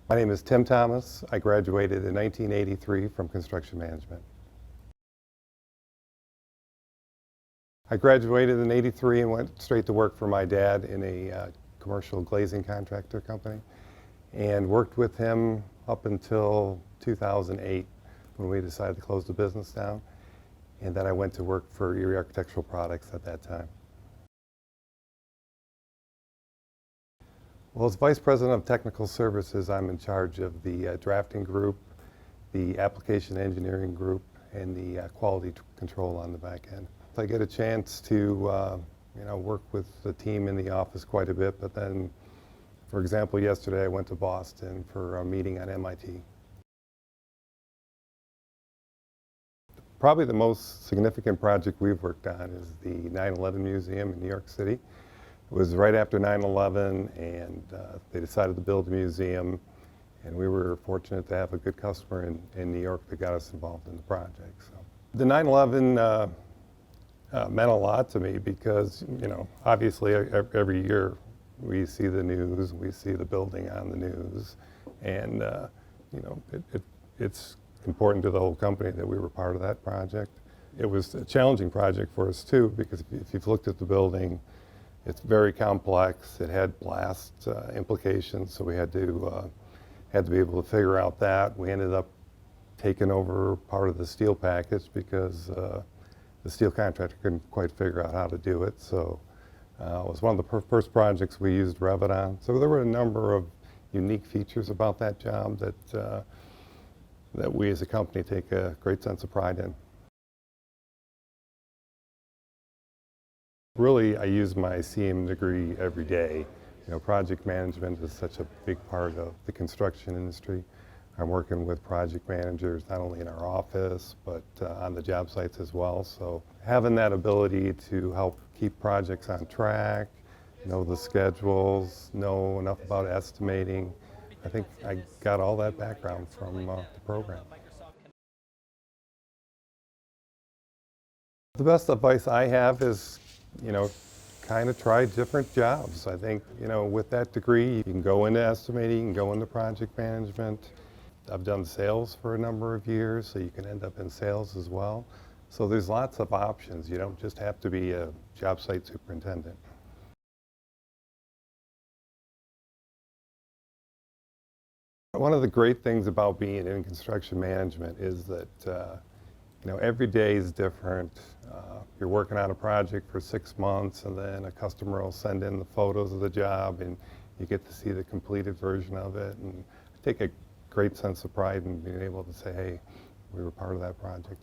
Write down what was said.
My name is Tim Thomas. I graduated in 1983 from construction management. I graduated in '83 and went straight to work for my dad in a commercial glazing contractor company, and worked with him up until 2008 when we decided to close the business down. And then I went to work for ERIE Architectural Products at that time. Well, as Vice President of Technical Services, I'm in charge of the drafting group, the application engineering group, and the quality control on the back end. I get a chance to work with the team in the office quite a bit, but then, for example, yesterday I went to Boston for a meeting at MIT. Probably the most significant project we've worked on is the 9/11 Museum in New York City. It was right after 9/11, and they decided to build a museum, and we were fortunate to have a good customer in New York that got us involved in the project. So the 9/11 meant a lot to me because, obviously every year we see the news, we see the building on the news, and it's important to the whole company that we were part of that project. It was a challenging project for us too, because if you've looked at the building, it's very complex. It had blast implications, so we had to be able to figure out that. We ended up taking over part of the steel package because the steel contractor couldn't quite figure out how to do it. So it was one of the first projects we used Revit on. So there were a number of unique features about that job that we as a company take a great sense of pride in. Really, I use my CM degree every day. Project management is such a big part of the construction industry. I'm working with project managers not only in our office, but on the job sites as well. So having that ability to help keep projects on track, know the schedules, know enough about estimating, I think I got all that background from the program. The best advice I have is, kind of try different jobs. I think, with that degree, you can go into estimating, you can go into project management. I've done sales for a number of years, so you can end up in sales as well. So there's lots of options. You don't just have to be a job site superintendent. One of the great things about being in construction management is that every day is different. You're working on a project for 6 months, and then a customer will send in the photos of the job, and you get to see the completed version of it. And I take a great sense of pride in being able to say, hey, we were part of that project.